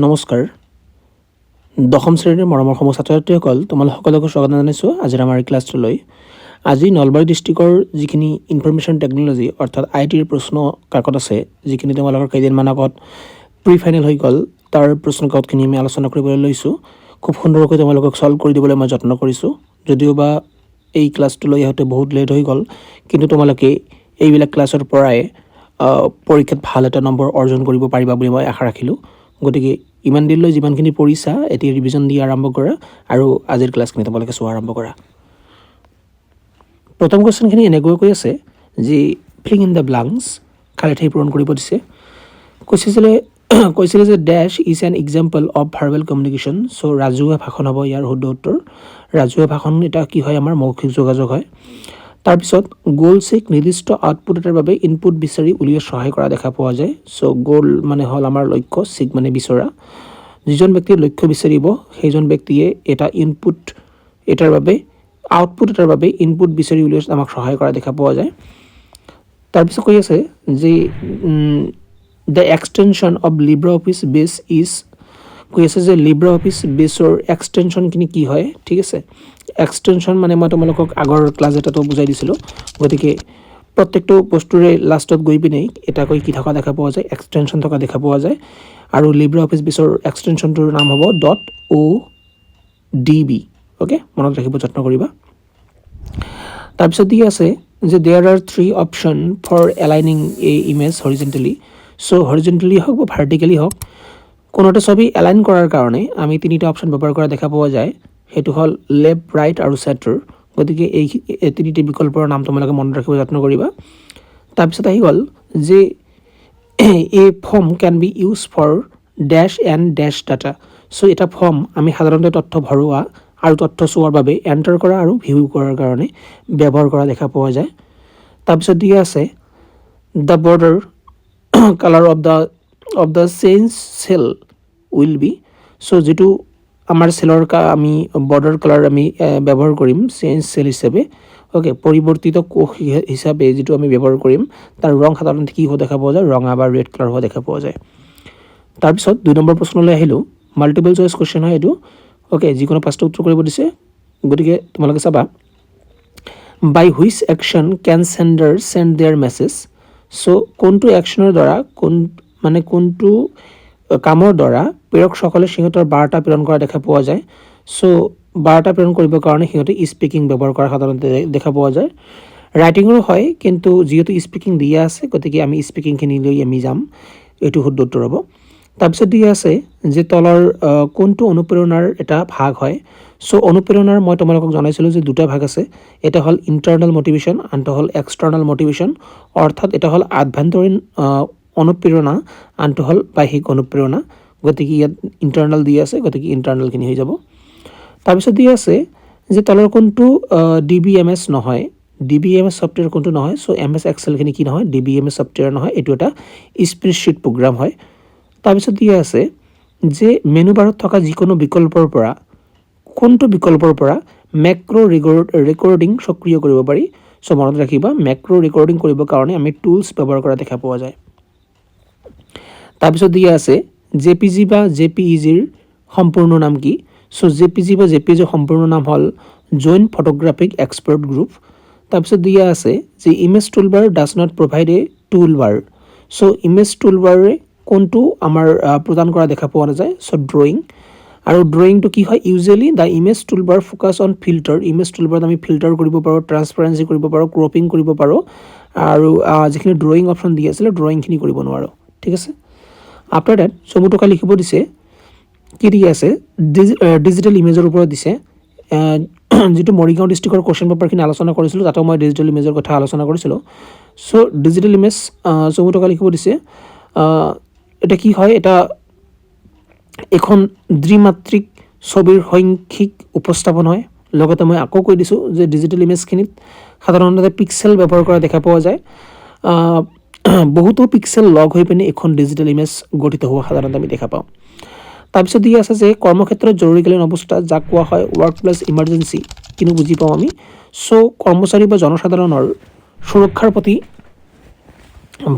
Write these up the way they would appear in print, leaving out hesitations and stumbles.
নমস্কাৰ দশম শ্ৰেণীৰ মৰমৰ সমূহ ছাত্ৰ ছাত্ৰীসকল তোমালোক সকলোকে স্বাগত জনাইছোঁ আজিৰ আমাৰ ক্লাছটোলৈ। আজি নলবাৰী ডিষ্ট্ৰিক্টৰ যিখিনি ইনফৰমেশ্যন টেকন'লজি অৰ্থাৎ ITৰ প্ৰশ্ন কাকত আছে, যিখিনি তোমালোকৰ কেইদিনমান আগত প্ৰি ফাইনেল হৈ গ'ল, তাৰ প্ৰশ্ন কাকতখিনি আমি আলোচনা কৰিবলৈ লৈছোঁ। খুব সুন্দৰকৈ তোমালোকক ছল্ভ কৰি দিবলৈ মই যত্ন কৰিছোঁ। যদিও বা এই ক্লাছটোলৈ আহোঁতে বহুত লেট হৈ গ'ল, কিন্তু তোমালোকে এইবিলাক ক্লাছৰ পৰাই পৰীক্ষাত ভাল এটা নম্বৰ অৰ্জন কৰিব পাৰিবা বুলি মই আশা ৰাখিলোঁ। গতিকে ইমান দিনলৈ যিমানখিনি পঢ়িছা এতিয়া ৰিভিজন দি আৰম্ভ কৰা আৰু আজিৰ ক্লাছখিনি তোমালোকে চোৱা আৰম্ভ কৰা। প্ৰথম কুৱেশ্যনখিনি এনেকুৱাকৈ আছে যে ফিলিং ইন দ্য ব্লাংকছ, খালী ঠাই পূৰণ কৰিব দিছে। কৈছিলে যে this is an example of verbal communication. So' ৰাজহুৱা ভাষণ হ'ব ইয়াৰ শুদ্ধ উত্তৰ। ৰাজহুৱা ভাষণ এটা কি হয়, আমাৰ মৌখিক যোগাযোগ হয়। তাৰপিছত গ'ল চেক নিৰ্দিষ্ট আউটপুট এটাৰ বাবে ইনপুট বিচাৰি উলিওৱাত সহায় কৰা দেখা পোৱা যায়। চ' গ'ল মানে হ'ল আমাৰ লক্ষ্য, চেক মানে বিচৰা। যিজন ব্যক্তিয়ে লক্ষ্য বিচাৰিব সেইজন ব্যক্তিয়ে এটা আউটপুট এটাৰ বাবে ইনপুট বিচাৰি উলিওৱাত আমাক সহায় কৰা দেখা পোৱা যায়। তাৰপিছত কৈ আছে যে the extension of Libre office বেছ ইজ, কৈ আছে যে লিব্ৰে অফিচ বেছৰ এক্সটেনশ্যনখিনি কি হয়, ঠিক আছে। এক্সটেনশ্যন মানে মই তোমালোকক আগৰ ক্লাছ এটাতো বুজাই দিছিলোঁ। গতিকে প্ৰত্যেকটো বস্তুৰে লাষ্টত গৈ পিনে এটাকৈ কি থকা দেখা পোৱা যায়, এক্সটেনশ্যন থকা দেখা পোৱা যায়। আৰু লিব্ৰে অফিচ বেছৰ এক্সটেনশ্যনটোৰ নাম হ'ব .odb। অ'কে, মনত ৰাখিব যত্ন কৰিবা। তাৰপিছত দি আছে যে there are 3 option for aligning a image horizontally. So' horizontally হওক বা ভাৰ্টিকেলি হওক, কোনো এটা ছবি এলাইন কৰাৰ কাৰণে আমি 3টা অপশ্যন ব্যৱহাৰ কৰা দেখা পোৱা যায়। সেইটো হ'ল লেফ্ট, ৰাইট আৰু চেণ্টাৰ। গতিকে এই 3টি বিকল্পৰ নাম তোমালোকে মনত ৰাখিব যত্ন কৰিবা। তাৰপিছত আহি গ'ল যে a form can be used for this and this data. So' এটা ফৰ্ম আমি সাধাৰণতে তথ্য ভৰোৱা আৰু তথ্য চোৱাৰ বাবে এণ্টাৰ কৰা আৰু ভিউ কৰাৰ কাৰণে ব্যৱহাৰ কৰা দেখা পোৱা যায়। তাৰপিছত দিয়া আছে the border colour of the change cell will be. So' যিটো আমাৰ চেলৰ আমি বৰ্ডাৰ কালাৰ আমি ব্যৱহাৰ কৰিম চেঞ্জ চেল হিচাপে, অ'কে, পৰিৱৰ্তিত কোষ হিচাপে যিটো আমি ব্যৱহাৰ কৰিম, তাৰ ৰং সাধাৰণতে কি হোৱা দেখা পোৱা যায়, ৰঙা বা ৰেড কালাৰ হোৱা দেখা পোৱা যায়। তাৰপিছত 2 নম্বৰ প্ৰশ্নলৈ আহিলোঁ। মাল্টিপল চইচ কুৱেশ্যন হয় এইটো, অ'কে, যিকোনো 5টা উত্তৰ কৰিব দিছে। গতিকে তোমালোকে চাবা, by which action can sender send their message. So' কোনটো একশ্যনৰ দ্বাৰা কোনটো কামৰ দ্বাৰা প্ৰেৰকসকলে সিহঁতৰ বাৰ্তা প্ৰেৰণ কৰা দেখা পোৱা যায়। চ' বাৰ্তা প্ৰেৰণ কৰিবৰ কাৰণে সিহঁতে স্পিকিং ব্যৱহাৰ কৰা সাধাৰণতে দেখা পোৱা যায়। ৰাইটিঙৰো হয়, কিন্তু যিহেতু স্পিকিং দিয়া আছে গতিকে আমি স্পিকিংখিনি লৈ আমি যাম, এইটো শুদ্ধ উত্তৰ হ'ব। তাৰপিছত দিয়া আছে যে তলৰ কোনটো অনুপ্ৰেৰণাৰ এটা ভাগ হয়। চ' অনুপ্ৰেৰণাৰ মই তোমালোকক জনাইছিলোঁ যে 2টা ভাগ আছে। এটা হ'ল ইণ্টাৰনেল মটিভেশ্যন, আনটো হ'ল এক্সটাৰ্নেল মটিভেশ্যন। অৰ্থাৎ এটা হ'ল আভ্যন্তৰীণ অনুপ্ৰেৰণা, আনটো হ'ল বাহ্যিক অনুপ্ৰেৰণা। গতিকে ইয়াত ইণ্টাৰনেল দি আছে, গতিকে ইণ্টাৰনেলখিনি হৈ যাব। তাৰপিছত দি আছে যে তলৰ কোনটো DBMS নহয়, DBMS ছফ্টৱেৰ কোনটো নহয়। চ' MS এক্সেলখিনি কি নহয়, DBMS ছফ্টৱেৰ নহয়, এইটো এটা স্প্ৰেডশ্বীট প্ৰগ্ৰাম হয়। তাৰপিছত দিয়া আছে যে মেনু বাৰত থকা যিকোনো কোনটো বিকল্পৰ পৰা মেক্ৰ' ৰেকৰ্ডিং সক্ৰিয় কৰিব পাৰি। চ' মনত ৰাখিবা, মেক্ৰ' ৰেকৰ্ডিং কৰিবৰ কাৰণে আমি টুলছ ব্যৱহাৰ কৰা দেখা পোৱা যায়। তাৰপিছত দিয়া আছে JPG বা JPEGৰ সম্পূৰ্ণ নাম কি। চ' JPG বা JPEGৰ সম্পূৰ্ণ নাম হ'ল জইণ্ট ফটোগ্ৰাফিক এক্সপাৰ্ট গ্ৰুপ। তাৰপিছত দিয়া আছে যে image toolbar does not provide a toolbar. So' image টুলবাৰে কোনটো আমাৰ প্ৰদান কৰা দেখা পোৱা নাযায়। So' drawing. আৰু ড্ৰয়িংটো কি হয়, usually the image toolbar focus on filter. Image টুলবাৰত আমি ফিল্টাৰ কৰিব পাৰোঁ, ট্ৰান্সপাৰেঞ্চি কৰিব পাৰোঁ, ক্ৰপিং কৰিব পাৰোঁ, আৰু যিখিনি ড্ৰয়িং অপশ্যন দি আছিলে ড্ৰয়িংখিনি কৰিব নোৱাৰোঁ, ঠিক আছে। আফটাৰ ডেট চমু টকা লিখিব দিছে, কি দি আছে, ডিজিটেল ইমেজৰ ওপৰত দিছে। যিটো মৰিগাঁও ডিষ্ট্ৰিক্টৰ কুৱেশ্যন পেপাৰখিনি আলোচনা কৰিছিলোঁ, তাতো মই ডিজিটেল ইমেজৰ কথা আলোচনা কৰিছিলোঁ। চ' ডিজিটেল ইমেজ চমু টকা লিখিব দিছে। এটা কি হয়, এটা এখন দ্বিমাত্ৰিক ছবিৰ শৈক্ষিক উপস্থাপন হয়। লগতে মই আকৌ কৈ দিছোঁ যে ডিজিটেল ইমেজখিনিত সাধাৰণতে পিক্সেল ব্যৱহাৰ কৰা দেখা পোৱা যায়। বহুতো পিক্সেল লগ হৈ পিনে এখন ডিজিটেল ইমেজ গঠিত হোৱা সাধাৰণতে আমি দেখা পাওঁ। তাৰপিছত দি আছে যে কৰ্মক্ষেত্ৰত জৰুৰীকালীন অৱস্থা যাক কোৱা হয় ৱৰ্ক প্লেছ ইমাৰ্জেঞ্চি, কিন্তু বুজি পাওঁ আমি। চ' কৰ্মচাৰী বা জনসাধাৰণৰ সুৰক্ষাৰ প্ৰতি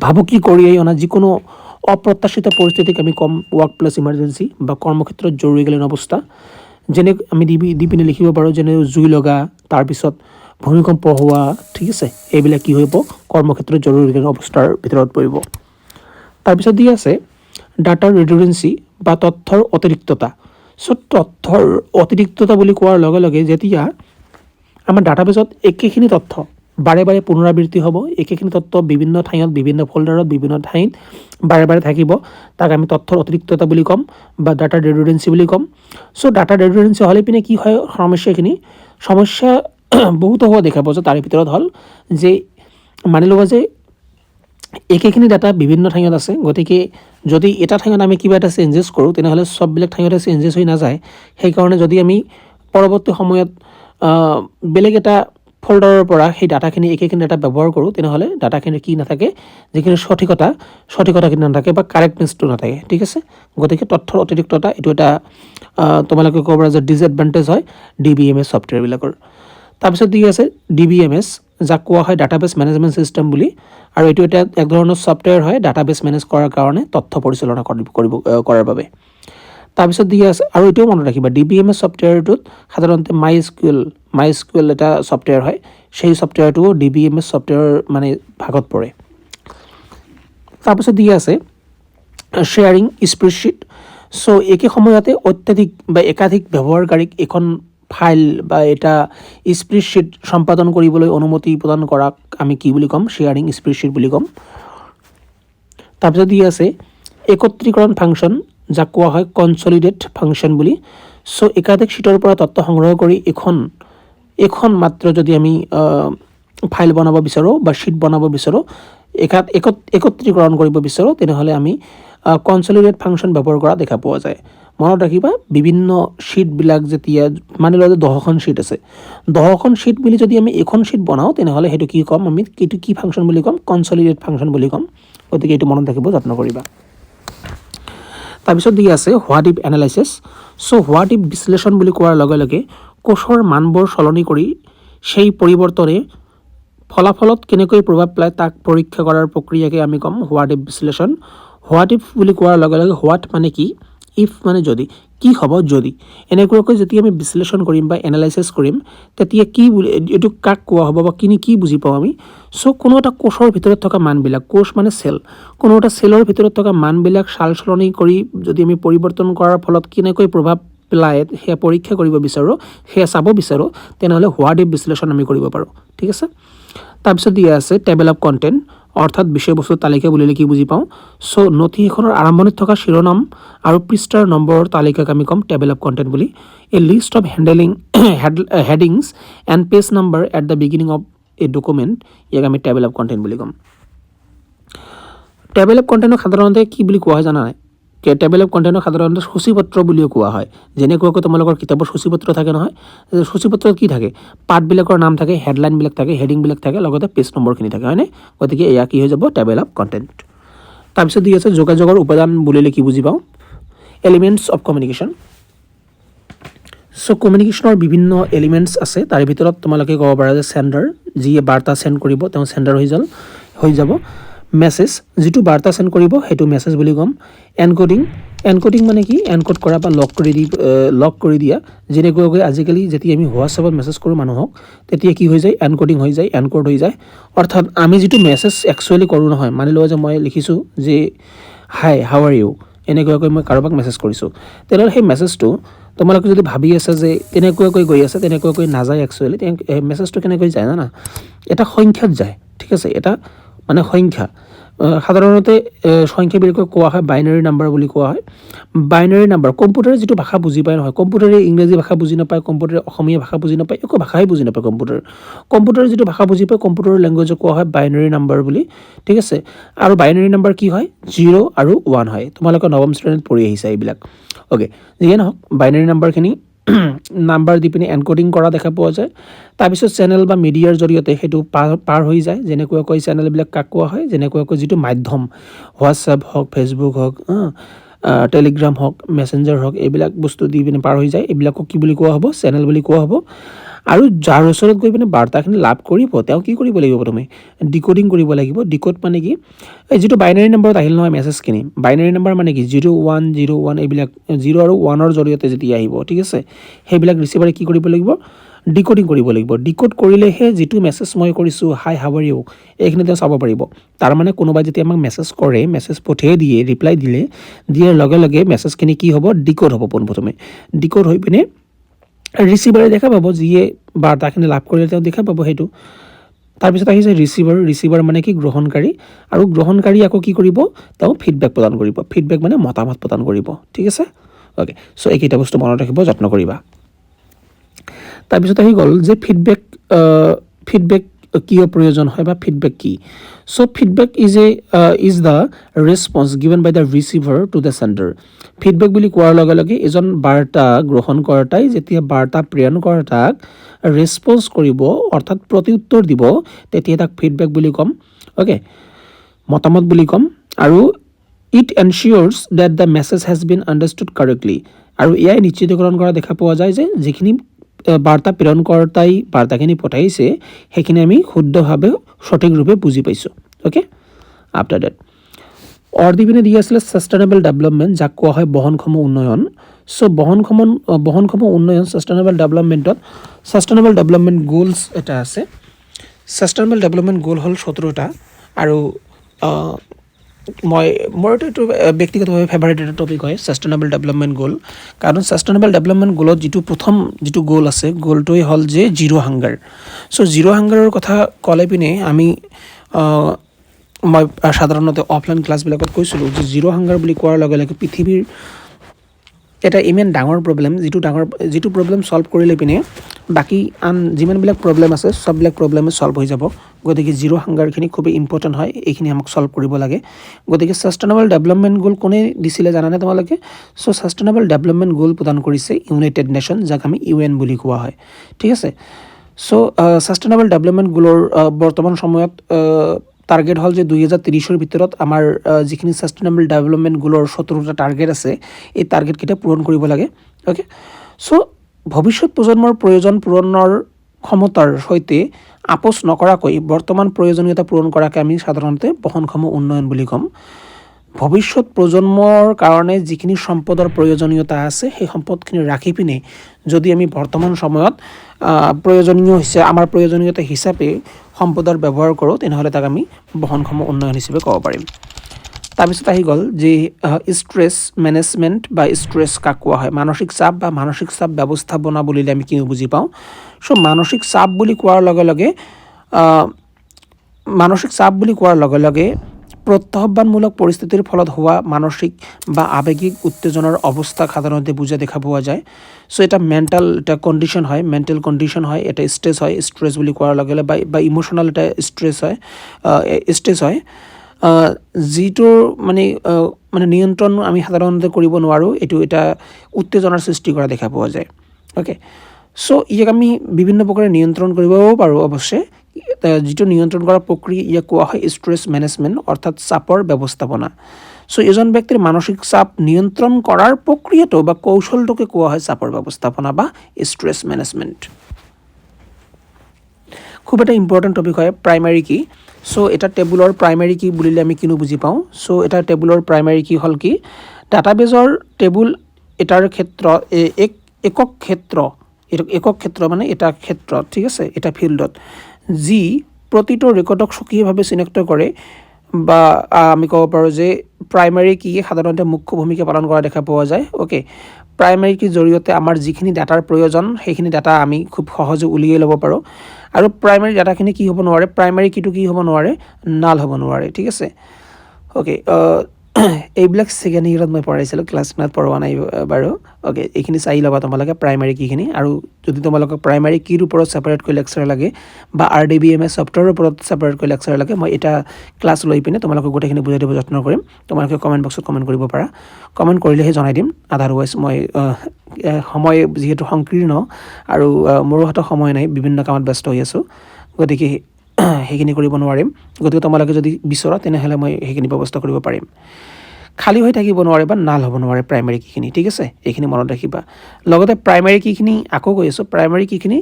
ভাবুকি কঢ়িয়াই অনা যিকোনো অপ্ৰত্যাশিত পৰিস্থিতিক আমি কম ৱৰ্ক প্লেছ ইমাৰ্জেঞ্চি বা কৰ্মক্ষেত্ৰত জৰুৰীকালীন অৱস্থা, যেনে আমি দি পিনে লিখিব পাৰোঁ, যেনে জুই লগা, তাৰপিছত ভূমিকম্প হোৱা, ঠিক আছে, এইবিলাক কি হ'ব, কৰ্মক্ষেত্ৰত জৰুৰীকালীন অৱস্থাৰ ভিতৰত পৰিব। তাৰপিছত দি আছে ডাটাৰ ৰিডাৰেঞ্চি বা তথ্যৰ অতিৰিক্ততা। চ' তথ্যৰ অতিৰিক্ততা বুলি কোৱাৰ লগে লগে যেতিয়া আমাৰ ডাটাবেছত একেখিনি তথ্য বাৰে বাৰে পুনৰাবৃত্তি হ'ব, একেখিনি তথ্য বিভিন্ন ঠাইত, বিভিন্ন ফল্ডাৰত, বিভিন্ন ঠাইত বাৰে বাৰে থাকিব, তাক আমি তথ্যৰ অতিৰিক্ততা বুলি ক'ম বা ডাটাৰ ৰিডাৰেঞ্চি বুলি ক'ম। চ' ডাটাৰ ৰিডাৰেঞ্চি হ'লে পিনে কি হয়, সমস্যা বহুত হোৱা দেখা পোৱা যায়। তাৰে ভিতৰত হ'ল যে মানি ল'ব যে একেখিনি ডাটা বিভিন্ন ঠাইত আছে, গতিকে যদি এটা ঠাইত আমি কিবা এটা চেঞ্জেছ কৰোঁ, তেনেহ'লে চববিলাক ঠাইতে চেঞ্জেছ হৈ নাযায়। সেইকাৰণে যদি আমি পৰৱৰ্তী সময়ত বেলেগ এটা ফল্ডাৰৰ পৰা সেই ডাটাখিনি একেখিনি ডাটা ব্যৱহাৰ কৰোঁ, তেনেহ'লে ডাটাখিনি কি নাথাকে, যিখিনি সঠিকতাখিনি নাথাকে বা কাৰেক্টনেছটো নাথাকে, ঠিক আছে। গতিকে তথ্যৰ অতিৰিক্ততা এইটো এটা তোমালোকে ক'ব পাৰা যে ডিছএডভান্টেজ হয় DBMS ছফ্টৱেৰবিলাকৰ। তাৰপিছত দি আছে DBMS, যাক কোৱা হয় ডাটাবেছ মেনেজমেণ্ট ছিষ্টেম বুলি, আৰু এইটো এটা এক ধৰণৰ ছফ্টৱেৰ হয় ডাটাবেছ মেনেজ কৰাৰ কাৰণে, তথ্য পৰিচালনা কৰাৰ বাবে। তাৰপিছত দি আছে, আৰু এইটোও মনত ৰাখিবা, DBMS ছফ্টৱেৰটোত সাধাৰণতে MySQL এটা ছফ্টৱেৰ হয়, সেই ছফ্টৱেৰটোও DBMS ছফ্টৱেৰৰ মানে ভাগত পৰে। তাৰপিছত দি আছে শ্বেয়াৰিং স্প্ৰেডশ্বীট। চ' একে সময়তে অত্যাধিক বা একাধিক ব্যৱহাৰকাৰীক এখন ফাইল বা এটা স্প্ৰেডশ্বীট সম্পাদন কৰিবলৈ অনুমতি প্ৰদান কৰাক আমি কি বুলি ক'ম, শ্বেয়াৰিং স্প্ৰেডশ্বীট বুলি ক'ম। তাৰপিছত দি আছে একত্ৰীকৰণ ফাংচন, যাক কোৱা হয় কনচলিডেট ফাংচন বুলি। চ' একাধিক শ্বীটৰ পৰা তথ্য সংগ্ৰহ কৰি এখন মাত্ৰ যদি আমি ফাইল বনাব বিচাৰোঁ বা শ্বীট বনাব বিচাৰোঁ, একত্ৰীকৰণ কৰিব বিচাৰোঁ, তেনেহ'লে আমি কনচলিডেট ফাংচন ব্যৱহাৰ কৰা দেখা পোৱা যায়। মনত ৰাখিবা, বিভিন্ন শ্বীটবিলাক যেতিয়া মানি লোৱা যে 10খন শ্বীট আছে, 10খন শ্বীট মিলি যদি আমি এখন শ্বীট বনাওঁ, তেনেহ'লে সেইটো কি ক'ম, আমি এইটো কি ফাংচন বুলি ক'ম, কনচলিডেট ফাংচন বুলি ক'ম। গতিকে এইটো মনত ৰাখিব যত্ন কৰিবা। তাৰপিছত দি আছে what if analysis. So' what if বিশ্লেষণ বুলি কোৱাৰ লগে লগে কোষৰ মানবোৰ সলনি কৰি সেই পৰিৱৰ্তনে ফলাফলত কেনেকৈ প্ৰভাৱ পেলায় তাক পৰীক্ষা কৰাৰ প্ৰক্ৰিয়াকে আমি ক'ম হোৱাট ইফ বিশ্লেষণ। হোৱাট ইফ বুলি কোৱাৰ লগে লগে হোৱাট মানে কি, ইফ মানে যদি, কি হ'ব যদি, এনেকুৱাকৈ যেতিয়া আমি বিশ্লেষণ কৰিম বা এনালাইচিছ কৰিম, তেতিয়া কি বুলি, এইটো কাক কোৱা হ'ব বা কি বুজি পাওঁ আমি। চ' কোনো এটা কোষৰ ভিতৰত থকা মানবিলাক, কোষ মানে চেল, কোনো এটা চেলৰ ভিতৰত থকা মানবিলাক সাল সলনি কৰি যদি আমি পৰিৱৰ্তন কৰাৰ ফলত কেনেকৈ প্ৰভাৱ পেলায় সেয়া পৰীক্ষা কৰিব বিচাৰোঁ, সেয়া চাব বিচাৰোঁ, তেনেহ'লে হোৱাট ইফ বিশ্লেষণ আমি কৰিব পাৰোঁ, ঠিক আছে। তাৰপিছত দিয়া আছে টেবল অফ কণ্টেণ্ট, অৰ্থাৎ বিষয়বস্তুৰ তালিকা বুলিলে কি বুজি পাওঁ। চ' নথি এখনৰ আৰম্ভণিত থকা শিৰোনাম আৰু পৃষ্ঠাৰ নম্বৰৰ তালিকাক আমি ক'ম টেবল অফ কণ্টেণ্ট বুলি। A list of headings and page number at the beginning of a document, ইয়াক আমি টেবল অফ কণ্টেণ্ট বুলি ক'ম। টেবল অফ কণ্টেণ্টক সাধাৰণতে কি বুলি কোৱা হয় জানা নাই? টেবল অফ কণ্টেণ্টক সাধাৰণতে সূচীপত্ৰ বুলিও কোৱা হয়। যেনেকুৱাকৈ তোমালোকৰ কিতাপৰ সূচীপত্ৰ থাকে নহয়, সূচীপত্ৰত কি থাকে, পাঠবিলাকৰ নাম থাকে, হেডলাইনবিলাক থাকে, হেডিংবিলাক থাকে, লগতে পেজ নম্বৰখিনি থাকে, হয়নে? গতিকে এয়া কি হৈ যাব, টেবল অফ কণ্টেণ্ট। তাৰপিছত দি আছে যোগাযোগৰ উপাদান বুলিলে কি বুজি পাওঁ, এলিমেণ্টছ অফ কমিউনিকেশ্যন। চ' কমিউনিকেশ্যনৰ বিভিন্ন এলিমেণ্টছ আছে, তাৰে ভিতৰত তোমালোকে ক'ব পাৰা যে চেণ্ডাৰ, যিয়ে বাৰ্তা চেণ্ড কৰিব তেওঁ চেণ্ডাৰ হৈ যাব। মেছেজ, যিটো বাৰ্তা চেণ্ড কৰিব সেইটো মেছেজ বুলি ক'ম। এনকডিং মানে কি, এনকড কৰা বা লক কৰি দিয়া। যেনেকুৱাকৈ আজিকালি যেতিয়া আমি হোৱাটছএপত মেছেজ কৰোঁ মানুহক, তেতিয়া কি হৈ যায়, এনকডিং হৈ যায়, এনকড হৈ যায়। অৰ্থাৎ আমি যিটো মেছেজ একচুৱেলি কৰোঁ নহয়, মানি লোৱা যে মই লিখিছোঁ যে হাই হাউ আৰ ইউ, এনেকুৱাকৈ মই কাৰোবাক মেছেজ কৰিছোঁ, তেনেহ'লে সেই মেছেজটো তোমালোকে যদি ভাবি আছা যে তেনেকুৱাকৈ গৈ আছে, তেনেকুৱাকৈ নাযায় একচুৱেলি, মেছেজটো কেনেকৈ যায় জানা, এটা সংখ্যাত যায়, ঠিক আছে, এটা মানে সংখ্যা। সাধাৰণতে সংখ্যাবিলাকক কোৱা হয় বাইনাৰী নাম্বাৰ বুলি কোৱা হয়। বাইনাৰী নাম্বাৰ, কম্পিউটাৰে যিটো ভাষা বুজি পায় নহয়, কম্পিউটাৰে ইংৰাজী ভাষা বুজি নাপায়, কম্পিউটাৰে অসমীয়া ভাষা বুজি নাপায়, একো ভাষাই বুজি নাপায় কম্পিউটাৰে যিটো ভাষা বুজি পায়, কম্পিউটাৰৰ লেংগুৱেজক কোৱা হয় বাইনাৰী নাম্বাৰ বুলি, ঠিক আছে। আৰু বাইনাৰী নাম্বাৰ কি হয়, 0 আৰু 1 হয়। তোমালোকে নৱম শ্ৰেণীত পঢ়ি আহিছা এইবিলাক, অ'কে। যিয়ে নহওক, বাইনাৰী নাম্বাৰখিনি নাম্বাৰ দি পিনে এনকডিং কৰা দেখা পোৱা যায়। তাৰপিছত চেনেল বা মিডিয়াৰ জৰিয়তে সেইটো পাৰ হৈ যায়। যেনেকুৱাকৈ চেনেলবিলাক কাক কোৱা হয়, যেনেকুৱাকৈ যিটো মাধ্যম, হোৱাটছএপ হওক, ফেচবুক হওক, টেলিগ্ৰাম হওক মেছেঞ্জাৰ হওক এইবিলাক বস্তু দি পিনে পাৰ হৈ যায় এইবিলাকক কি বুলি কোৱা হ'ব চেনেল বুলি কোৱা হ'ব আৰু যাৰ ওচৰত গৈ পিনে বাৰ্তাখিনি লাভ কৰিব তেওঁ কি কৰিব লাগিব প্ৰথমে ডিকোডিং কৰিব লাগিব ডিকোড মানে কি এই যিটো বাইনাৰী নম্বৰত আহিল নহয় মেছেজখিনি বাইনাৰী নম্বৰ মানে কি 0101 এইবিলাক 0 আৰু 1ৰ জৰিয়তে যেতিয়া আহিব ঠিক আছে সেইবিলাক ৰিচিভাৰে কি কৰিব লাগিব ডিকোডিং কৰিব লাগিব ডিকোড কৰিলেহে যিটো মেছেজ মই কৰিছোঁ হাই হাউ আৰ ইউ এইখিনি তেওঁ চাব পাৰিব তাৰ মানে কোনোবাই যেতিয়া আমাক মেছেজ কৰে মেছেজ পঠিয়াই দিয়ে ৰিপ্লাই দিয়াৰ লগে লগে মেছেজখিনি কি হ'ব ডিকোড হ'ব পোনপ্ৰথমে ডিকোড হৈ পিনে ৰিচিভাৰে দেখা পাব যিয়ে বাৰ্তাখিনি লাভ কৰিলে তেওঁ দেখা পাব সেইটো তাৰপিছত আহিছে ৰিচিভাৰ মানে কি গ্ৰহণকাৰী আৰু গ্ৰহণকাৰী আকৌ কি কৰিব তেওঁ ফিডবেক প্ৰদান কৰিব ফিডবেক মানে মতামত প্ৰদান কৰিব ঠিক আছে ওকে সো এইকেইটা বস্তু মনত ৰাখিব যত্ন কৰিবা তাৰপিছত আহি গ'ল যে ফিডবেক কিয় প্ৰয়োজন হয় বা ফিডবেক কি so feedback is the response given by the receiver to the sender feedback বুলি কোৱাৰ লগে লগে এজন বাৰ্তা গ্ৰহণকৰ্তাই যেতিয়া বাৰ্তা প্ৰেৰণকৰ্তাক ৰেছপন্স কৰিব অৰ্থাৎ প্ৰত্যুত্তৰ দিব তেতিয়া তাক ফিডবেক বুলি ক'ম ওকে মতামত বুলি ক'ম আৰু it ensures that the message has been understood correctly আৰু এয়াই নিশ্চিতকৰণ কৰা দেখা পোৱা যায় যে যিখিনি বাৰ্তা প্ৰেৰণকৰ্তাই বাৰ্তাখিনি পঠাইছে সেইখিনি আমি শুদ্ধভাৱে সঠিকৰূপে বুজি পাইছোঁ ওকে আফটাৰ ডেট দি পিনে দি আছিলে ছাষ্টেইনেবল ডেভেলপমেণ্ট যাক কোৱা হয় বহনক্ষম উন্নয়ন চ' বহনক্ষম উন্নয়ন ছাষ্টেইনেবল ডেভেলপমেণ্ট গ'লছ এটা আছে ছাষ্টেইনেবল ডেভেলপমেণ্ট গ'ল হ'ল 17টা আৰু মোৰ এইটো ব্যক্তিগতভাৱে ফেভাৰিট এটা টপিক হয় ছাষ্টেইনেবল ডেভেলপমেণ্ট গ'ল কাৰণ ছাষ্টেইনেবল ডেভেলপমেণ্ট গ'লত প্ৰথম যিটো গ'ল আছে গ'লটোৱে হ'ল যে জিৰ' হাংগাৰ চ' জিৰ' হাংগাৰৰ কথা ক'লে পিনে মই সাধাৰণতে অফলাইন ক্লাছবিলাকত কৈছিলোঁ যে জিৰ' হাংগাৰ বুলি কোৱাৰ লগে লগে পৃথিৱীৰ এটা ইমান ডাঙৰ প্ৰব্লেম যিটো প্ৰব্লেম ছল্ভ কৰিলে পিনে বাকী আন যিমানবিলাক প্ৰব্লেম আছে সববিলাক প্ৰব্লেমে ছল্ভ হৈ যাব গতিকে জিৰ' হাংগাৰখিনি খুবেই ইম্পৰ্টেণ্ট হয় এইখিনি আমাক ছল্ভ কৰিব লাগে গতিকে ছাষ্টেইনেবল ডেভেলপমেণ্ট গ'ল কোনে দিছিলে জানানে তোমালোকে চ' ছাষ্টেইনেবল ডেভেলপমেণ্ট গ'ল প্ৰদান কৰিছে ইউনাইটেড নেশ্যন যাক আমি UN বুলি কোৱা হয় ঠিক আছে চ' ছাষ্টেইনেবল ডেভেলপমেণ্ট গ'লৰ বৰ্তমান সময়ত টাৰ্গেট হ'ল যে 2030ৰ ভিতৰত আমাৰ যিখিনি ছাষ্টেইনেবল ডেভেলপমেণ্ট গ'লৰ 17টা টাৰ্গেট আছে এই টাৰ্গেটকেইটা পূৰণ কৰিব লাগে ওকে চ' ভৱিষ্যত প্ৰজন্মৰ প্ৰয়োজন পূৰণৰ ক্ষমতাৰ সৈতে আপোচ নকৰাকৈ বৰ্তমান প্ৰয়োজনীয়তা পূৰণ কৰাকৈ আমি সাধাৰণতে বহনক্ষম উন্নয়ন বুলি ক'ম ভৱিষ্যত প্ৰজন্মৰ কাৰণে যিখিনি সম্পদৰ প্ৰয়োজনীয়তা আছে সেই সম্পদখিনি ৰাখি পিনে যদি আমি বৰ্তমান সময়ত আমাৰ প্ৰয়োজনীয়তা হিচাপে সম্পদৰ ব্যৱহাৰ কৰোঁ তেনেহ'লে তাক আমি বহনক্ষম উন্নয়ন হিচাপে ক'ব পাৰিম তাৰপিছত আহি গ'ল যে ষ্ট্ৰেছ মেনেজমেণ্ট বা ষ্ট্ৰেছ কাক কোৱা হয় মানসিক চাপ বা মানসিক চাপ ব্যৱস্থাপনা বুলিলে আমি কি বুজি পাওঁ চ' মানসিক চাপ বুলি কোৱাৰ লগে লগে প্ৰত্যাহ্বানমূলক পৰিস্থিতিৰ ফলত হোৱা মানসিক বা আৱেগিক উত্তেজনাৰ অৱস্থাক সাধাৰণতে বুজা দেখা পোৱা যায় চ' এটা মেণ্টেল কণ্ডিশ্যন হয় এটা ষ্ট্ৰেছ বুলি কোৱাৰ লগে লগে বা ইম'শ্যনেল এটা ষ্ট্ৰেছ হয় যিটোৰ মানে নিয়ন্ত্ৰণ আমি সাধাৰণতে কৰিব নোৱাৰোঁ এইটো এটা উত্তেজনাৰ সৃষ্টি কৰা দেখা পোৱা যায় ওকে চ' ইয়াক আমি বিভিন্ন প্ৰকাৰে নিয়ন্ত্ৰণ কৰিবও পাৰোঁ অৱশ্যে যিটো নিয়ন্ত্ৰণ কৰা প্ৰক্ৰিয়া ইয়াক কোৱা হয় ষ্ট্ৰেছ মেনেজমেণ্ট অৰ্থাৎ চাপৰ ব্যৱস্থাপনা চ' এজন ব্যক্তিৰ মানসিক চাপ নিয়ন্ত্ৰণ কৰাৰ প্ৰক্ৰিয়াটো বা কৌশলটোকে কোৱা হয় চাপৰ ব্যৱস্থাপনা বা ষ্ট্ৰেছ মেনেজমেণ্ট খুব এটা ইম্পৰ্টেণ্ট টপিক হয় প্ৰাইমাৰী কি চ' এটা টেবুলৰ প্ৰাইমাৰী কি বুলিলে আমি কিনো বুজি পাওঁ চ' এটা টেবুলৰ প্ৰাইমাৰী কি হ'ল কি ডাটাবেজৰ টেবুল এটাৰ ক্ষেত্ৰত একক ক্ষেত্ৰ মানে এটা ক্ষেত্ৰত ঠিক আছে এটা ফিল্ডত যি প্ৰতিটো ৰেকৰ্ডক স্বকীয়ভাৱে চিনাক্ত কৰে বা আমি ক'ব পাৰোঁ যে প্ৰাইমাৰী কি সাধাৰণতে মুখ্য ভূমিকা পালন কৰা দেখা পোৱা যায় ওকে প্ৰাইমাৰী কিৰ জৰিয়তে আমাৰ যিখিনি ডাটাৰ প্ৰয়োজন সেইখিনি ডাটা আমি খুব সহজে উলিয়াই ল'ব পাৰোঁ আৰু প্ৰাইমাৰী ডাটাখিনি কি হ'ব নোৱাৰে প্ৰাইমাৰী কিটো কি হ'ব নোৱাৰে নাল হ'ব নোৱাৰে ঠিক আছে ওকে এইবিলাক ছেকেণ্ড ইয়েৰত মই পঢ়াইছিলোঁ ক্লাছ 9ত পঢ়োৱা নাই বাৰু ওকে এইখিনি চাই ল'বা তোমালোকে প্ৰাইমাৰী কিখিনি আৰু যদি তোমালোকক প্ৰাইমাৰী কিৰ ওপৰত ছেপাৰেটকৈ লেকচাৰ লাগে বা RDBMS ছফ্টৱেৰৰ ওপৰত ছেপাৰেটকৈ লেকচাৰ লাগে মই এটা ক্লাছ লৈ পিনে তোমালোকক গোটেইখিনি বুজাই দিব যত্ন কৰিম তোমালোকে কমেণ্ট বক্সত কমেণ্ট কৰিব পাৰা কমেণ্ট কৰিলেহে জনাই দিম আদাৰৱাইজ মই সময় যিহেতু সংকীৰ্ণ আৰু মোৰো হাতত সময় নাই বিভিন্ন কামত ব্যস্ত হৈ আছোঁ গতিকে সেইখিনি কৰিব নোৱাৰিম গতিকে তোমালোকে যদি বিচৰা তেনেহ'লে মই সেইখিনি ব্যৱস্থা কৰিব পাৰিম খালী হৈ থাকিব নোৱাৰে বা নাল হ'ব নোৱাৰে প্ৰাইমেৰী কিখিনি, ঠিক আছে? এইখিনি মনত ৰাখিবা। লগতে প্ৰাইমেৰী কিখিনি আকৌ কৈ আছোঁ, প্ৰাইমেৰী কিখিনি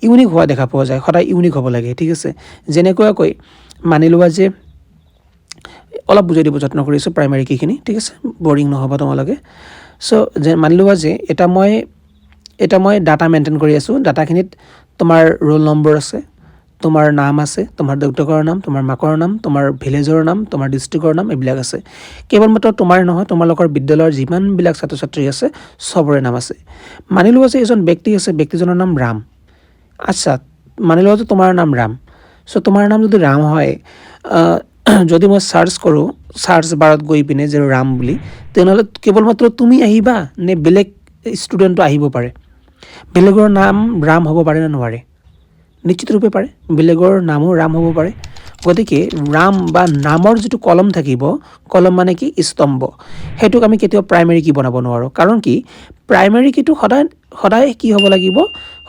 ইউনিক হোৱা দেখা পোৱা যায়, সদায় ইউনিক হ'ব লাগে, ঠিক আছে? যেনেকুৱাকৈ মানি লোৱা যে অলপ বুজাই দিব যত্ন কৰিছোঁ প্ৰাইমেৰী কিখিনি, ঠিক আছে? বৰিং নহ'ব তোমালোকে। চ' যে মানি লোৱা যে এটা মই ডাটা মেইনটেইন কৰি আছোঁ, ডাটাখিনিত তোমাৰ ৰোল নম্বৰ আছে, তোমাৰ নাম আছে, তোমাৰ দেউতাকৰ নাম, তোমাৰ মাকৰ নাম, তোমাৰ ভিলেজৰ নাম, তোমাৰ ডিষ্ট্ৰিক্টৰ নাম, এইবিলাক আছে। কেৱল মাত্ৰ তোমাৰ নহয়, তোমালোকৰ বিদ্যালয়ৰ যিমানবিলাক ছাত্ৰ ছাত্ৰী আছে চবৰে নাম আছে। মানি লোৱা যে এজন ব্যক্তি আছে, ব্যক্তিজনৰ নাম ৰাম। আচ্ছা, মানি লোৱা যে তোমাৰ নাম ৰাম। চ' তোমাৰ নাম যদি ৰাম হয়, যদি মই চাৰ্চ কৰোঁ, চাৰ্চ বাৰত গৈ পিনে যে ৰাম বুলি, তেনেহ'লে কেৱল মাত্ৰ তুমি আহিবা নে বেলেগ ষ্টুডেণ্টো আহিব পাৰে? বেলেগৰ নাম ৰাম হ'ব পাৰে নে নোৱাৰে? নিশ্চিত ৰূপে পাৰে, বেলেগৰ নামো ৰাম হ'ব পাৰে। গতিকে ৰাম বা নামৰ যিটো কলম থাকিব, কলম মানে কি স্তম্ভ, সেইটোক আমি কেতিয়াও প্ৰাইমেৰী কি বনাব নোৱাৰোঁ। কাৰণ কি প্ৰাইমেৰী কিটো সদায় কি হ'ব লাগিব,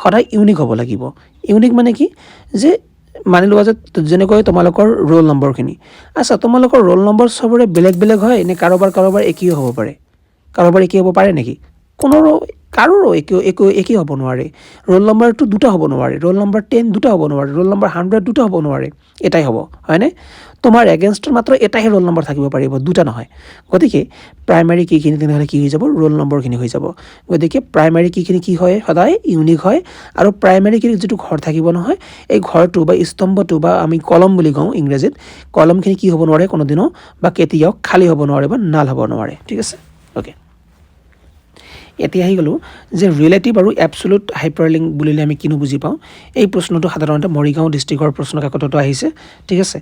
সদায় ইউনিক হ'ব লাগিব। ইউনিক মানে কি যে মানি লোৱা যে যেনেকৈ তোমালোকৰ ৰোল নম্বৰখিনি, আচ্ছা তোমালোকৰ ৰোল নম্বৰ চবৰে বেলেগ বেলেগ হয় নে কাৰোবাৰ একেই হ'ব পাৰে? কাৰোবাৰ একেই হ'ব পাৰে নেকি? কাৰোৰো একেই হ'ব নোৱাৰে। ৰোল নম্বৰটো দুটা হ'ব নোৱাৰে, ৰোল নম্বৰ 10 দুটা হ'ব নোৱাৰে, ৰোল নম্বৰ 100 দুটা হ'ব নোৱাৰে, এটাই হ'ব, হয়নে? তোমাৰ এগেইনষ্টত মাত্ৰ এটাহে ৰোল নম্বৰ থাকিব পাৰিব, দুটা নহয়। গতিকে প্ৰাইমেৰী কিখিনি তেনেহ'লে কি হৈ যাব? ৰোল নম্বৰখিনি হৈ যাব। গতিকে প্ৰাইমেৰী কিখিনি কি হয়? সদায় ইউনিক হয়। আৰু প্ৰাইমেৰী কিৰ যিটো ঘৰ থাকিব নহয়, এই ঘৰটো বা স্তম্ভটো বা আমি কলম বুলি কওঁ ইংৰাজীত, কলমখিনি কি হ'ব নোৱাৰে কোনোদিনো বা কেতিয়াও খালী হ'ব নোৱাৰে বা নাল হ'ব নোৱাৰে, ঠিক আছে? অ'কে, এতিয়া আহি গ'লোঁ যে ৰিলেটিভ আৰু এবছলুট হাইপাৰলিংক বুলিলে আমি কিনো বুজি পাওঁ। এই প্ৰশ্নটো সাধাৰণতে মৰিগাঁও ডিষ্ট্ৰিক্টৰ প্ৰশ্ন কাকততো আহিছে, ঠিক আছে?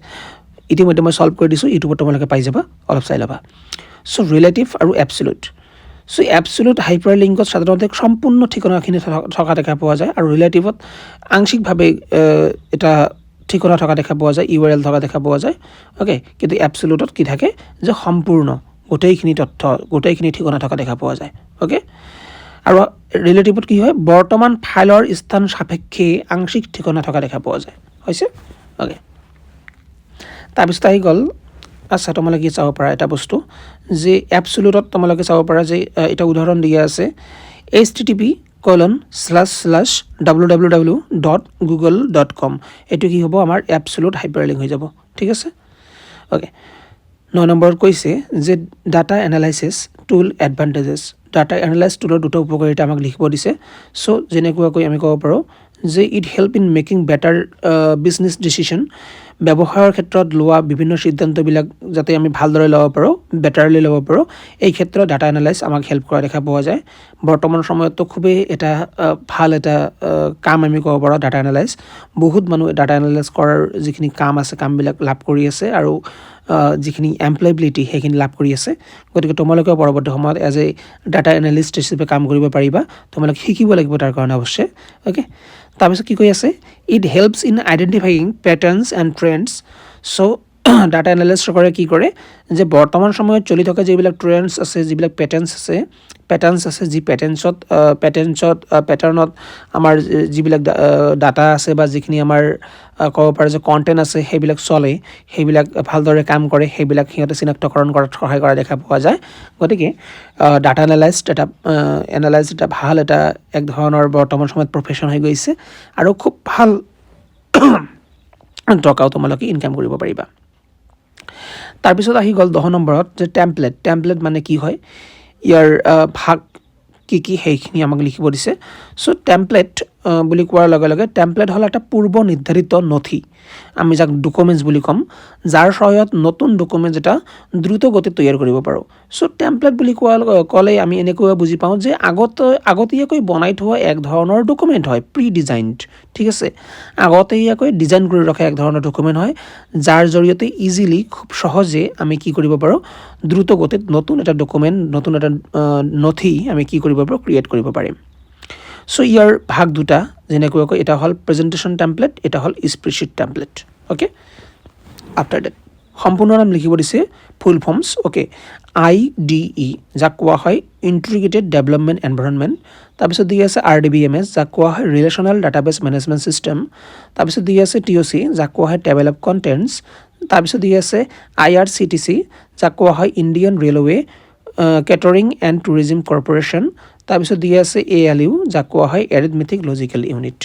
ইতিমধ্যে মই ছল্ভ কৰি দিছোঁ, ইউটিউবত তোমালোকে পাই যাবা, অলপ চাই ল'বা। চ' ৰিলেটিভ আৰু এবছলুট। চ' এবছলুট হাইপাৰলিংকত সাধাৰণতে সম্পূৰ্ণ ঠিকনাখিনি থকা দেখা পোৱা যায়, আৰু ৰিলেটিভত আংশিকভাৱে এটা ঠিকনা থকা দেখা পোৱা যায়, URL থকা দেখা পোৱা যায়, অ'কে? কিন্তু এবছলুটত কি থাকে যে সম্পূৰ্ণ গোটেইখিনি তথ্য, গোটেইখিনি ঠিকনা থকা দেখা পোৱা যায়, অ'কে? আৰু ৰিলেটিভত কি হয়? বৰ্তমান ফাইলৰ স্থান সাপেক্ষে আংশিক ঠিকনা থকা দেখা পোৱা যায়, হৈছে? অ'কে, তাৰপিছত আহি গ'ল, আচ্ছা তোমালোকে চাব পাৰা এটা বস্তু যে এবছলুটত তোমালোকে চাব পাৰা যে এটা উদাহৰণ দিয়া আছে, http://www.google.com, এইটো কি হ'ব? আমাৰ এবছলুট হাইপাৰলিংক হৈ যাব, ঠিক আছে? অ'কে, 9 নম্বৰত কৈছে যে ডাটা এনালাইচিছ টুল এডভান্টেজেছ। ডাটা এনালাইজ টুলৰ দুটা উপকাৰিতা আমাক লিখিব দিছে। চ' যেনেকুৱাকৈ আমি ক'ব পাৰোঁ যে it help in making better business decision, ব্যৱসায়ৰ ক্ষেত্ৰত লোৱা বিভিন্ন সিদ্ধান্তবিলাক যাতে আমি ভালদৰে ল'ব পাৰোঁ, বেটাৰলি ল'ব পাৰোঁ, এই ক্ষেত্ৰত ডাটা এনালাইজ আমাক হেল্প কৰা দেখা পোৱা যায়। বৰ্তমান সময়ততো খুবেই এটা ভাল এটা কাম আমি ক'ব পাৰোঁ ডাটা এনালাইজ। বহুত মানুহ ডাটা এনালাইজ কৰাৰ যিখিনি কাম আছে, কামবিলাক লাভ কৰি আছে, আৰু যিখিনি এমপ্লয়বিলিটি সেইখিনি লাভ কৰি আছে। গতিকে তোমালোকেও পৰৱৰ্তী সময়ত এজ এ ডাটা এনালিষ্ট হিচাপে কাম কৰিব পাৰিবা, তোমালোকে শিকিব লাগিব তাৰ কাৰণে অৱশ্যে, অ'কে? তাৰপিছত কি কৈ আছে? It helps in identifying patterns and trends. So' data এনালিষ্টসকলে কি কৰে যে বৰ্তমান সময়ত চলি থকা যিবিলাক ট্ৰেণ্ডছ আছে, যিবিলাক পেটাৰ্নছ আছে, যি পেটাৰ্ণত আমাৰ যিবিলাক ডাটা আছে বা যিখিনি আমাৰ ক'ব পাৰে যে কণ্টেণ্ট আছে, সেইবিলাক চলে, সেইবিলাক ভালদৰে কাম কৰে, সেইবিলাক সিহঁতে চিনাক্তকৰণ কৰাত সহায় কৰা দেখা পোৱা যায়। গতিকে ডাটা এনালাইজ এটা ভাল এক ধৰণৰ বৰ্তমান সময়ত প্ৰফেশ্যন হৈ গৈছে, আৰু খুব ভাল টকাও তোমালোকে ইনকাম কৰিব পাৰিবা। তাৰপিছত আহি গ'ল 10 নম্বৰত যে টেম্পলেট মানে কি হয়, ইয়াৰ ভাগ কি সেইখিনি আমাক লিখিব দিছে। চ' টেম্পলেট বুলি কোৱাৰ লগে লগে টেম্পলেট হ'ল এটা পূৰ্ব নিৰ্ধাৰিত নথি, আমি যাক ডকুমেণ্টছ বুলি ক'ম, যাৰ সহায়ত নতুন ডকুমেণ্টছ এটা দ্ৰুত গতিত তৈয়াৰ কৰিব পাৰোঁ। চ' টেম্পলেট বুলি ক'লে আমি এনেকৈ বুজি পাওঁ যে আগতীয়াকৈ বনাই থোৱা এক ধৰণৰ ডকুমেণ্ট হয়, প্ৰি ডিজাইনড, ঠিক আছে? আগতীয়াকৈ ডিজাইন কৰি ৰখা এক ধৰণৰ ডকুমেণ্ট হয়, যাৰ জৰিয়তে ইজিলি, খুব সহজে আমি কি কৰিব পাৰোঁ? দ্ৰুত গতিত নতুন এটা ডকুমেণ্ট, নতুন এটা নথি আমি কি কৰিব পাৰোঁ? ক্ৰিয়েট কৰিব পাৰিম। চ' ইয়াৰ ভাগ দুটা, যেনেকুৱাকৈ এটা হ'ল প্ৰেজেণ্টেশ্যন টেম্পলেট, এটা হ'ল spreadsheet template, okay? After that সম্পূৰ্ণ নাম লিখিব দিছে, ফুল ফৰ্মছ, অ'কে? IDE, যাক কোৱা হয় ইণ্টিগ্ৰেটেড ডেভেলপমেণ্ট এনভাইৰনমেণ্ট। তাৰপিছত দি আছে RDBMS, যাক কোৱা হয় ৰিলেশ্যনেল ডাটাবেছ মেনেজমেণ্ট ছিষ্টেম। তাৰপিছত দি আছে TOC, যাক কোৱা হয় টেবল অফ কণ্টেণ্টছ। তাৰপিছত দি আছে IRCTC, যাক কোৱা হয় Indian railway catering and tourism corporation. তাৰপিছত দি আছে ALU, যাক কোৱা হয় arithmetic logical unit.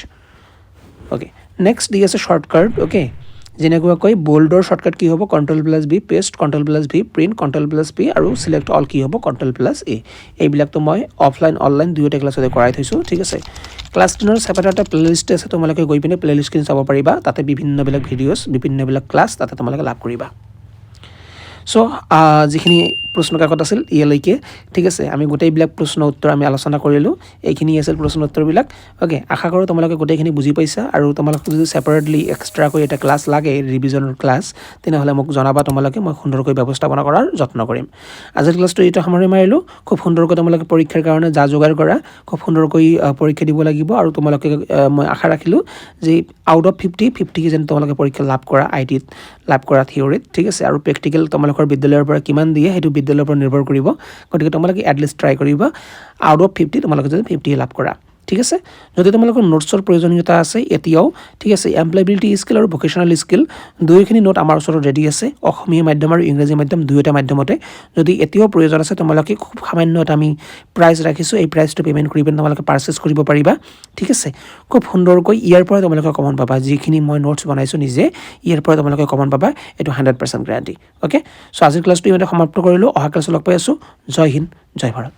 Okay, next দি আছে শ্বৰ্টকাট। অ'কে, যেনেকুৱাকৈ বল্ডৰ শ্বৰ্টকাট কি হ'ব, Ctrl+B, paste, Ctrl+V, print, Ctrl+P আৰু চিলেক্ট অল কি হ'ব, Ctrl+A। এইবিলাকতো মই অফলাইন অনলাইন দুয়োটা ক্লাছতে কৰাই থৈছোঁ, ঠিক আছে। ক্লাছ 10ৰ ছেপাৰেট এটা প্লেলিষ্ট আছে, তোমালোকে গৈ পিনে প্লেলিষ্টখিনি চাব পাৰিবা। তাতে বিভিন্নবিলাক ভিডিঅ'ছ, বিভিন্নবিলাক ক্লাছ তাতে তোমালোকে লাভ কৰিবা। চ' যিখিনি প্ৰশ্ন কাকত আছিল ইয়ালৈকে, ঠিক আছে। আমি গোটেইবিলাক প্ৰশ্ন উত্তৰ আমি আলোচনা কৰিলোঁ। এইখিনি আছিল প্ৰশ্ন উত্তৰবিলাক। অ'কে, আশা কৰোঁ তোমালোকে গোটেইখিনি বুজি পাইছা। আৰু তোমালোকক যদি ছেপাৰেটলি এক্সট্ৰাকৈ এটা ক্লাছ লাগে, ৰিভিজনৰ ক্লাছ, তেনেহ'লে মোক জনাবা তোমালোকে, মই সুন্দৰকৈ ব্যৱস্থাপনা কৰাৰ যত্ন কৰিম। আজিৰ ক্লাছটো এইটো সামৰি মাৰিলোঁ। খুব সুন্দৰকৈ তোমালোকে পৰীক্ষাৰ কাৰণে যা যোগাৰ কৰা, খুব সুন্দৰকৈ পৰীক্ষা দিব লাগিব। আৰু তোমালোকে মই আশা ৰাখিলোঁ যে আউট অফ 50 যেন তোমালোকে পৰীক্ষা লাভ কৰা, ITত লাভ কৰা থিয়ৰিত, ঠিক আছে। আৰু প্ৰেক্টিকেল তোমালোকৰ বিদ্যালয়ৰ পৰা কিমান দিয়ে সেইটো বিদ্যালয়ৰ পৰা নিৰ্ভৰ কৰিব। গতিকে তোমালোকে এটলিষ্ট ট্ৰাই কৰিবা আউট অফ 50 তোমালোকে যদি 50 লাভ কৰা, ঠিক আছে। যদি তোমালোকৰ নোটছৰ প্ৰয়োজনীয়তা আছে এতিয়াও, ঠিক আছে, এমপ্লয়বিলিটি স্কিল আৰু ভকেশ্যনেল স্কিল দুয়োখিনি নোট আমাৰ ওচৰত ৰেডি আছে, অসমীয়া মাধ্যম আৰু ইংৰাজী মাধ্যম দুয়োটা মাধ্যমতে। যদি এতিয়াও প্ৰয়োজন আছে তোমালোকে খুব সামান্য এটা আমি প্ৰাইচ ৰাখিছোঁ, এই প্ৰাইচটো পে'মেণ্ট কৰি পিনে তোমালোকে পাৰ্চেছ কৰিব পাৰিবা, ঠিক আছে। খুব সুন্দৰকৈ ইয়াৰ পৰা তোমালোকে কমন পাবা, যিখিনি মই নোটছ বনাইছোঁ নিজে, ইয়াৰ পৰা তোমালোকে কমন পাবা, এইটো 100% গ্যাৰাণ্টি। অ'কে, চ' আজিৰ ক্লাছটো ইমানতে সমাপ্ত কৰিলোঁ। অহা ক্লাছত লগ পাই আছোঁ। জয় হিন্দ, জয় ভাৰত।